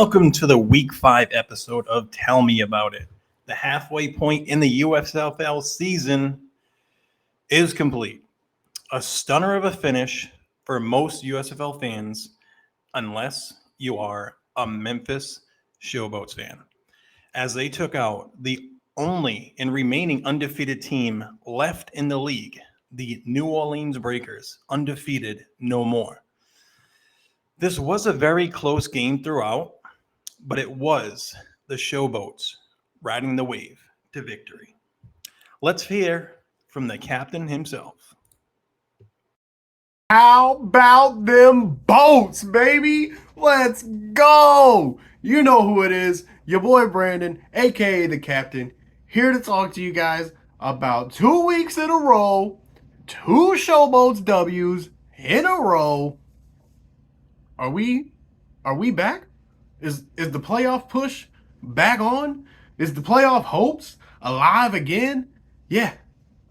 welcome to the Week 5 episode of Tell Me About It. The halfway point in the USFL season is complete. A stunner of a finish for most USFL fans, unless you are a Memphis Showboats fan, as they took out the only and remaining undefeated team left in the league, the New Orleans Breakers, undefeated no more. This was a very close game throughout, but it was the Showboats riding the wave to victory. Let's hear from the captain himself. How about them boats, baby? Let's go! You know who it is, your boy Brandon, aka the captain, here to talk to you guys about 2 weeks in a row, 2 Showboats W's in a row. Are we back? Is the playoff push back on? Is the playoff hopes alive again? Yeah.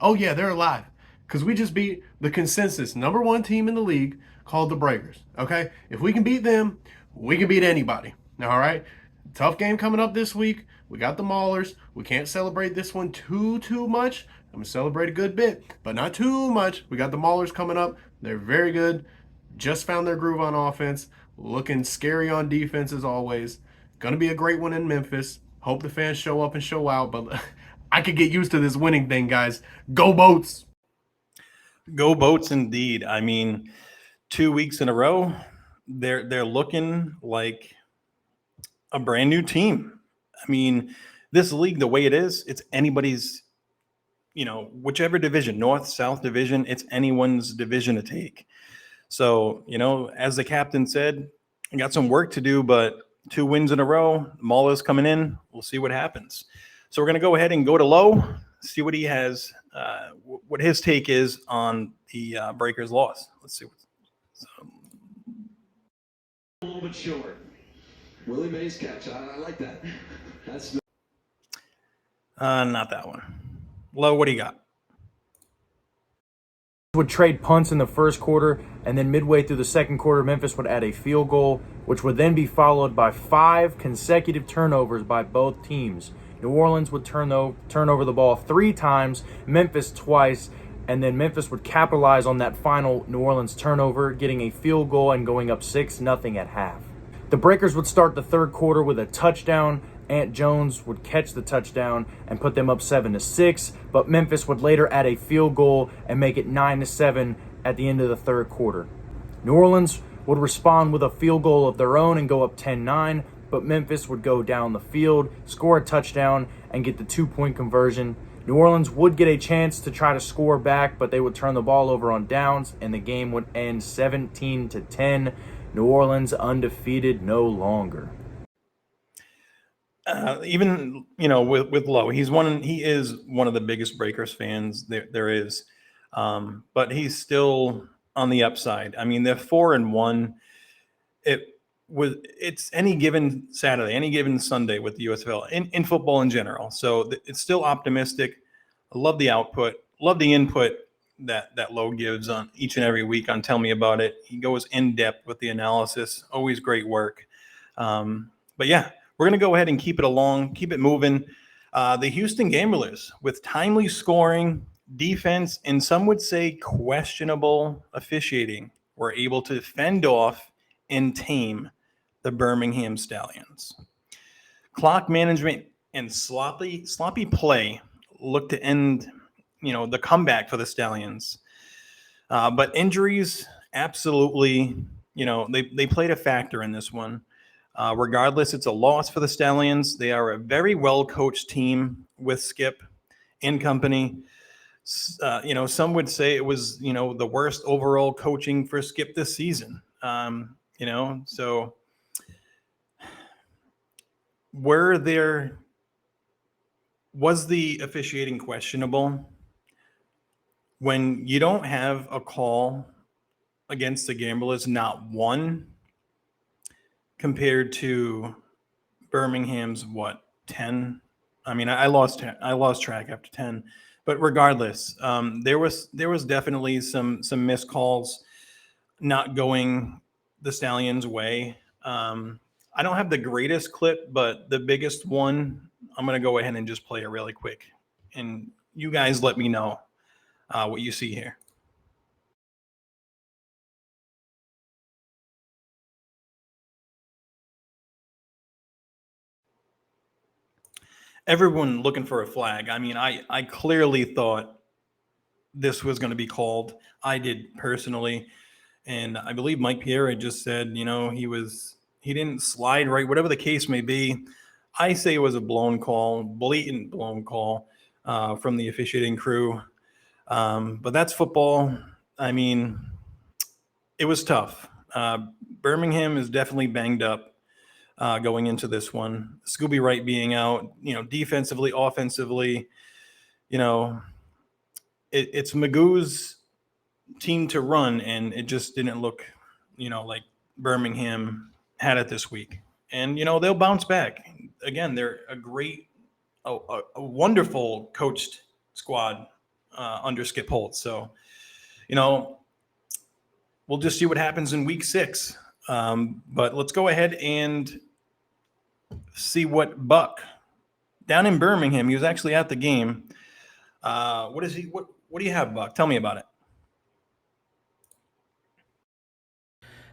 Oh yeah, they're alive. Because we just beat the consensus #1 team in the league called the Breakers. Okay? If we can beat them, we can beat anybody. All right? Tough game coming up this week. We got the Maulers. We can't celebrate this one too much. I'm going to celebrate a good bit, but not too much. We got the Maulers coming up. They're very good. Just found their groove on offense. Looking scary on defense as always. Going to be a great one in Memphis. Hope the fans show up and show out, but I could get used to this winning thing, guys. Go Boats! Go Boats indeed. I mean, 2 weeks in a row, they're looking like a brand new team. I mean, this league, the way it is, it's anybody's, whichever division, North, South division, it's anyone's division to take. So, as the captain said, I got some work to do, but 2 wins in a row, Maulers coming in. We'll see what happens. So we're going to go ahead and go to Low, see what he has, what his take is on the Breakers' loss. Let's see. A little bit short. Willie Mays catch. I like that. That's not that one. Low, what do you got? Would trade punts in the first quarter, and then midway through the second quarter, Memphis would add a field goal, which would then be followed by 5 consecutive turnovers by both teams. New Orleans would turn over the ball 3 times, Memphis twice, and then Memphis would capitalize on that final New Orleans turnover, getting a field goal and going up 6-0 at half. The Breakers would start the third quarter with a touchdown. Ant Jones would catch the touchdown and put them up 7-6, but Memphis would later add a field goal and make it 9-7 at the end of the third quarter. New Orleans would respond with a field goal of their own and go up 10-9, but Memphis would go down the field, score a touchdown, and get the 2-point conversion. New Orleans would get a chance to try to score back, but they would turn the ball over on downs, and the game would end 17-10. New Orleans undefeated no longer. Even with Lowe, he is one of the biggest Breakers fans there is, but he's still on the upside. I mean, they're 4-1. It's any given Saturday, any given Sunday with the USFL in football in general. So it's still optimistic. I love the output, love the input that Lowe gives on each and every week on Tell Me About It. He goes in depth with the analysis. Always great work. But yeah. We're going to go ahead and keep it moving. The Houston Gamblers, with timely scoring, defense, and some would say questionable officiating, were able to fend off and tame the Birmingham Stallions. Clock management and sloppy play looked to end, the comeback for the Stallions. But injuries, absolutely, they played a factor in this one. Regardless, it's a loss for the Stallions. They are a very well-coached team with Skip and company. Some would say it was, the worst overall coaching for Skip this season. So was the officiating questionable? When you don't have a call against the Gamblers, not one, compared to Birmingham's 10? I mean, I lost track after 10, but regardless, there was definitely some missed calls not going the Stallions' way. I don't have the greatest clip, but the biggest one, I'm going to go ahead and just play it really quick. And you guys let me know what you see here. Everyone looking for a flag. I mean, I clearly thought this was going to be called. I did personally. And I believe Mike Pierre had just said, he didn't slide right, whatever the case may be. I say it was a blown call, blatant blown call from the officiating crew. But that's football. I mean, it was tough. Birmingham is definitely banged up going into this one. Scooby Wright being out, defensively, offensively, it's Magoo's team to run, and it just didn't look, like Birmingham had it this week. And, they'll bounce back. Again, they're a wonderful coached squad under Skip Holtz. So, we'll just see what happens in week 6. But let's go ahead and see what Buck down in Birmingham. He was actually at the game. What do you have, Buck? Tell me about it.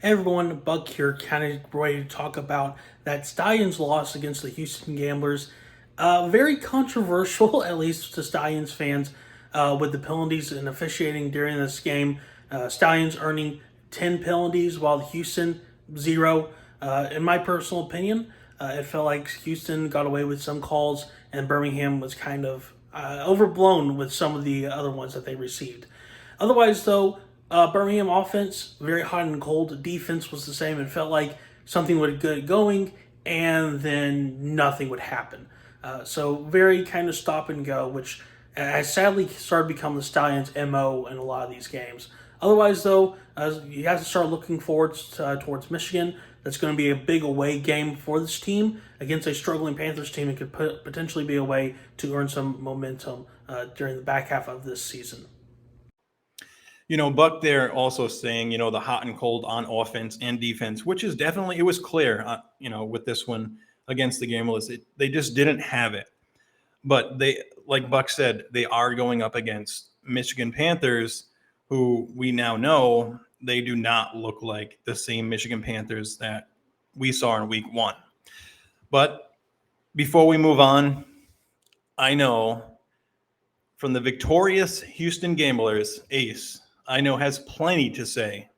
Hey everyone, Buck here, kind of ready to talk about that Stallions loss against the Houston Gamblers. Very controversial, at least to Stallions fans, with the penalties and officiating during this game. Stallions earning 10 penalties while Houston 0. In my personal opinion, it felt like Houston got away with some calls and Birmingham was kind of overblown with some of the other ones that they received. Otherwise, though, Birmingham offense, very hot and cold. Defense was the same. It felt like something would get going and then nothing would happen. So very kind of stop and go, which has sadly started to become the Stallions' MO in a lot of these games. Otherwise, though, you have to start looking forward towards Michigan. That's going to be a big away game for this team against a struggling Panthers team. It could potentially be a way to earn some momentum during the back half of this season. Buck there also saying, the hot and cold on offense and defense, which is definitely, it was clear, with this one against the Gamblers. They just didn't have it. But they, like Buck said, they are going up against Michigan Panthers, who we now know they do not look like the same Michigan Panthers that we saw in week 1. But before we move on, I know from the victorious Houston Gamblers, Ace, I know has plenty to say.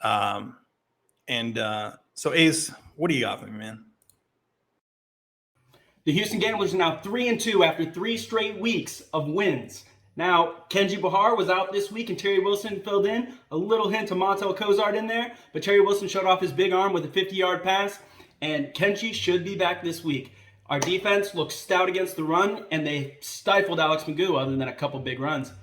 So Ace, what do you got for me, man? The Houston Gamblers are now 3-2 after 3 straight weeks of wins. Now, Kenji Bahar was out this week and Terry Wilson filled in. A little hint of Montel Cozart in there, but Terry Wilson showed off his big arm with a 50-yard pass, and Kenji should be back this week. Our defense looks stout against the run, and they stifled Alex Magoo other than a couple big runs.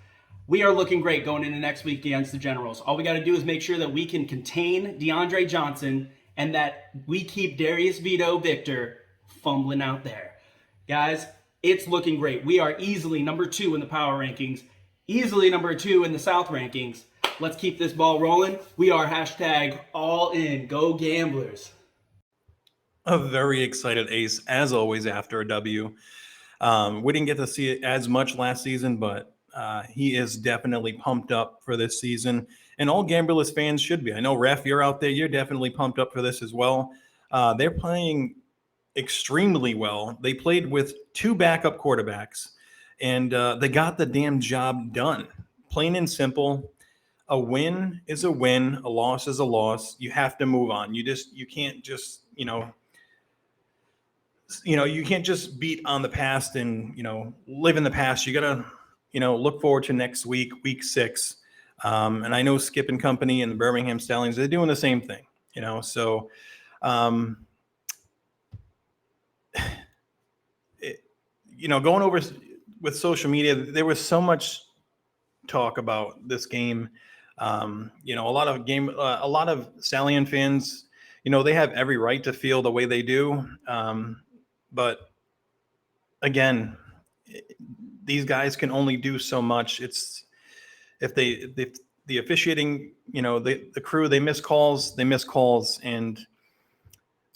We are looking great going into next week against the Generals. All we got to do is make sure that we can contain DeAndre Johnson and that we keep Darius Vito Victor fumbling out there. Guys, it's looking great. We are easily number 2 in the power rankings, easily number 2 in the South rankings. Let's keep this ball rolling. We are #all in. Go Gamblers. A very excited Ace, as always, after a W. We didn't get to see it as much last season, but he is definitely pumped up for this season. And all Gamblers fans should be. I know, Ref, you're out there. You're definitely pumped up for this as well. They're playing extremely well. They played with 2 backup quarterbacks, and they got the damn job done. Plain and simple. A win is a win. A loss is a loss. You have to move on. You can't just, you can't just beat on the past and, live in the past. You got to, look forward to next week, week 6. And I know Skip and company and the Birmingham Stallions, they're doing the same thing, so going over with social media, there was so much talk about this game. A lot of Stallion fans, they have every right to feel the way they do. But again, these guys can only do so much. It's if the officiating, the crew, they miss calls. And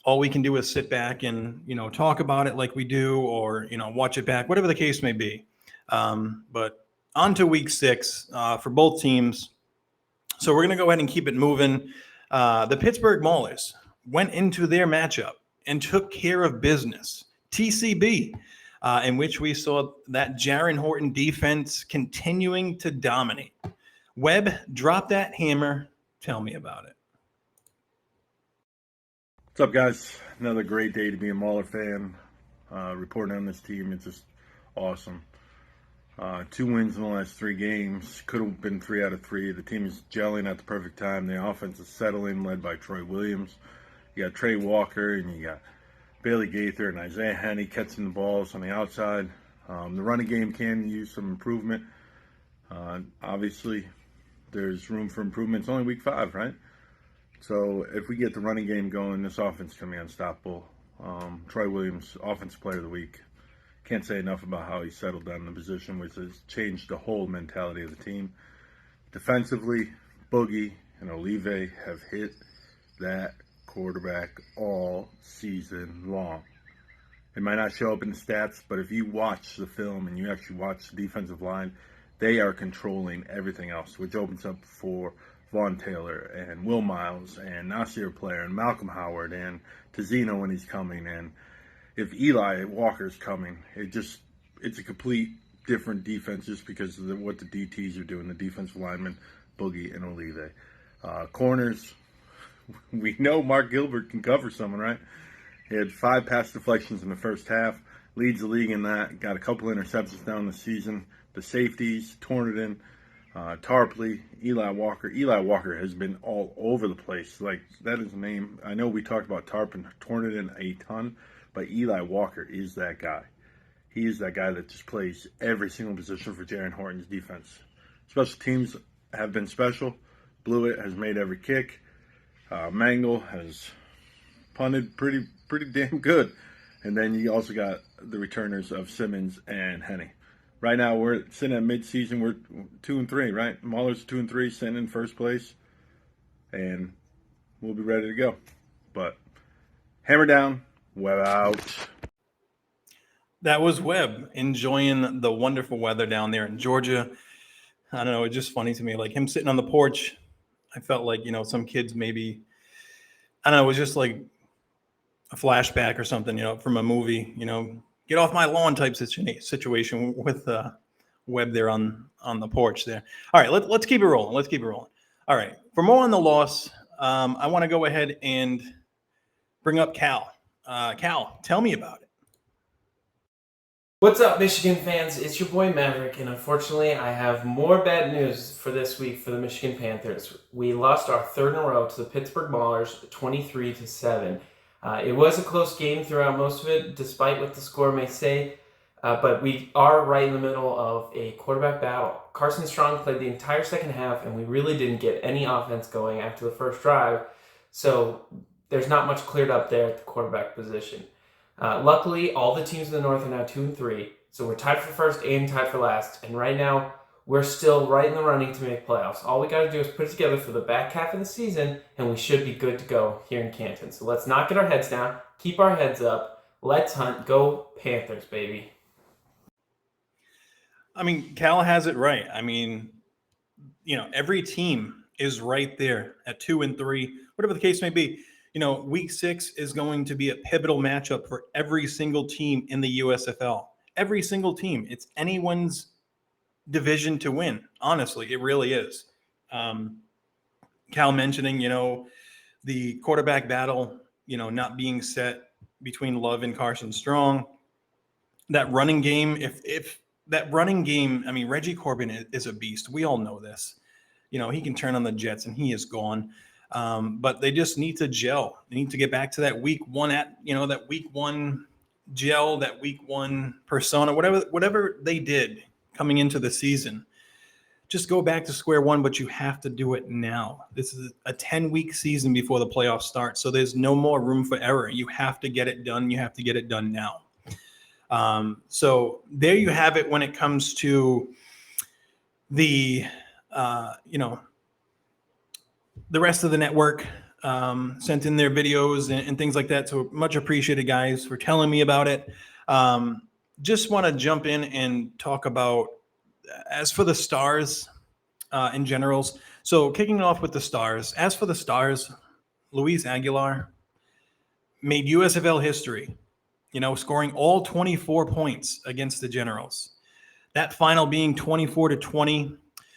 all we can do is sit back and, talk about it like we do, or, watch it back, whatever the case may be. But on to week 6 for both teams. So we're going to go ahead and keep it moving. The Pittsburgh Maulers went into their matchup and took care of business. TCB, in which we saw that Jaron Horton defense continuing to dominate. Webb, drop that hammer. Tell me about it. What's up, guys? Another great day to be a Mauler fan. Reporting on this team, it's just awesome. 2 wins in the last 3 games. Could have been 3 out of 3. The team is gelling at the perfect time. The offense is settling, led by Troy Williams. You got Trey Walker, and you got Bailey Gaither and Isaiah Henney catching the balls on the outside. The running game can use some improvement. Obviously, there's room for improvement. It's only week 5, right? So if we get the running game going, this offense can be unstoppable. Troy Williams, Offensive Player of the Week. Can't say enough about how he settled down in the position, which has changed the whole mentality of the team. Defensively, Boogie and Olive have hit that quarterback all season long. It might not show up in the stats, but if you watch the film and you actually watch the defensive line, they are controlling everything else, which opens up for Vaughn Taylor and Will Miles and Nasir Player and Malcolm Howard and Tizino when he's coming. And if Eli Walker's coming, it's a complete different defense just because of what the DTs are doing, the defensive linemen, Boogie and Olive. Corners, we know Mark Gilbert can cover someone, right? He had 5 pass deflections in the first half, leads the league in that, got a couple interceptions down the season. The safeties, Tornadin, Tarpley, Eli Walker. Eli Walker has been all over the place. Like, that is a name. I know we talked about Tarp and Tornadin a ton, but Eli Walker is that guy. He is that guy that just plays every single position for Jaron Horton's defense. Special teams have been special. Blewett has made every kick. Mangle has punted pretty damn good. And then you also got the returners of Simmons and Henney. Right now, we're sitting at midseason. We're 2-3, right? Maulers 2-3, sitting in first place. And we'll be ready to go. But hammer down, Webb out. That was Webb enjoying the wonderful weather down there in Georgia. I don't know. It's just funny to me. Like him sitting on the porch, I felt like, some kids maybe, I don't know, it was just like a flashback or something, from a movie, get off my lawn type situation with Webb there on the porch there. All right, let's keep it rolling. All right, for more on the loss, I want to go ahead and bring up Cal. Cal, tell me about it. What's up, Michigan fans? It's your boy Maverick, and unfortunately, I have more bad news for this week for the Michigan Panthers. We lost our 3rd in a row to the Pittsburgh Maulers, 23-7. It was a close game throughout most of it, despite what the score may say, but we are right in the middle of a quarterback battle. Carson Strong played the entire second half, and we really didn't get any offense going after the first drive, so there's not much cleared up there at the quarterback position. Luckily, all the teams in the North are now 2-3, so we're tied for first and tied for last, and right now, we're still right in the running to make playoffs. All we got to do is put it together for the back half of the season, and we should be good to go here in Canton. So let's not get our heads down, keep our heads up, let's hunt, go Panthers, baby. I mean, Cal has it right. I mean, every team is right there at 2-3, whatever the case may be. Week 6 is going to be a pivotal matchup for every single team in the USFL. Every single team. It's anyone's division to win. Honestly, it really is. Cal mentioning, the quarterback battle, not being set between Love and Carson Strong. That running game, if that running game, I mean, Reggie Corbin is a beast. We all know this. He can turn on the Jets and he is gone. But they just need to gel. They need to get back to that week 1 that week 1 gel, that week 1 persona, whatever they did coming into the season. Just go back to square one, but you have to do it now. This is a 10-week season before the playoffs start, so there's no more room for error. You have to get it done. You have to get it done now. So there you have it when it comes to the, the rest of the network. sent in their videos and things like that. So much appreciated, guys, for telling me about it. Just want to jump in and talk about, as for the Stars in generals. So kicking off with the Stars, as for the Stars, Luis Aguilar made USFL history, scoring all 24 points against the Generals. That final being 24-20.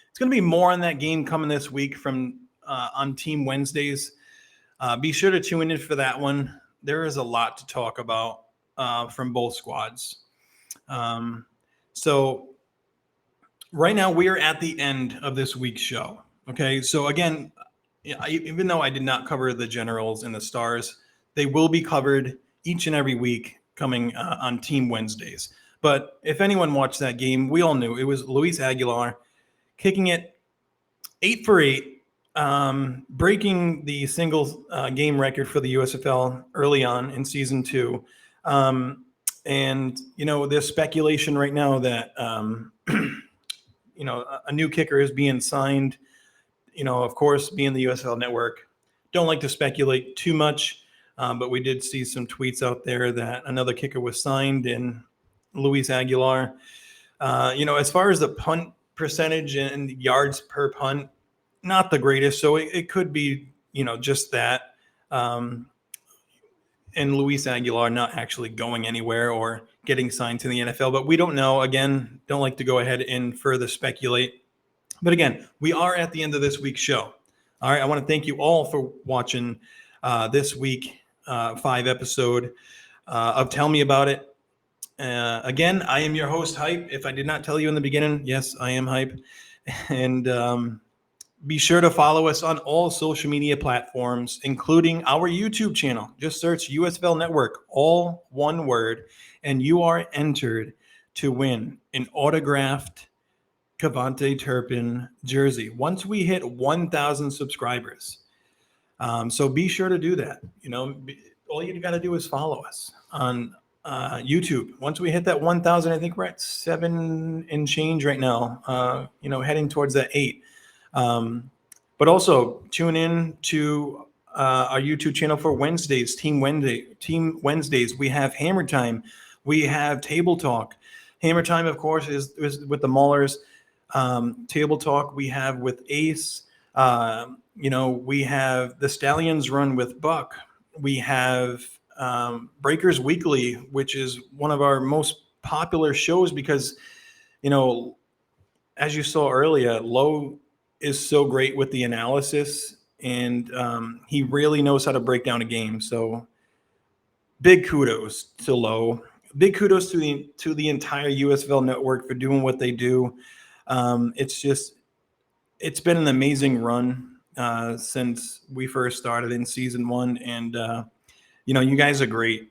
It's going to be more on that game coming this week from on Team Wednesdays. Be sure to tune in for that one. There is a lot to talk about from both squads. So right now we are at the end of this week's show. Okay, so again, even though I did not cover the Generals and the Stars, they will be covered each and every week coming on Team Wednesdays. But if anyone watched that game, we all knew it was Luis Aguilar kicking it 8 for 8, breaking the single game record for the USFL early on in season 2. And, there's speculation right now that, a new kicker is being signed. Of course, being the USFL network, don't like to speculate too much, but we did see some tweets out there that another kicker was signed in Luis Aguilar. As far as the punt percentage and yards per punt, not the greatest. So it could be, just that. And Luis Aguilar not actually going anywhere or getting signed to the NFL, but we don't know. Again, don't like to go ahead and further speculate. But again, we are at the end of this week's show. All right, I want to thank you all for watching this week 5 episode of Tell Me About It. Again, I am your host, Hype. If I did not tell you in the beginning, yes, I am Hype. And be sure to follow us on all social media platforms, including our YouTube channel. Just search USFL Network, all one word, and you are entered to win an autographed Cavante Turpin jersey once we hit 1,000 subscribers. So be sure to do that. All you got to do is follow us on YouTube. Once we hit that 1,000, I think we're at 7 and change right now, heading towards that 8. But also tune in to our YouTube channel for Wednesdays, Team Wednesdays. We have Hammer Time. We have Table Talk. Hammer Time, of course, is with the Maulers. Table Talk we have with Ace. We have the Stallions Run with Buck. We have Breakers Weekly, which is one of our most popular shows because, as you saw earlier, Lowe is so great with the analysis, and he really knows how to break down a game. So big kudos to Lowe. Big kudos to the entire USFL network for doing what they do. It's been an amazing run since we first started in season 1, and you guys are great.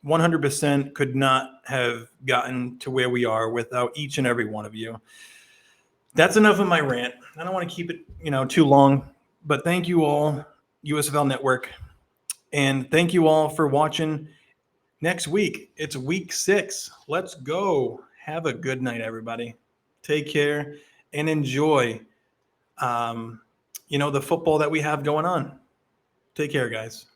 100% could not have gotten to where we are without each and every one of you. That's enough of my rant. I don't want to keep it, too long, but thank you all, USFL Network, and thank you all for watching. Next week, it's week 6. Let's go. Have a good night, everybody. Take care and enjoy, the football that we have going on. Take care, guys.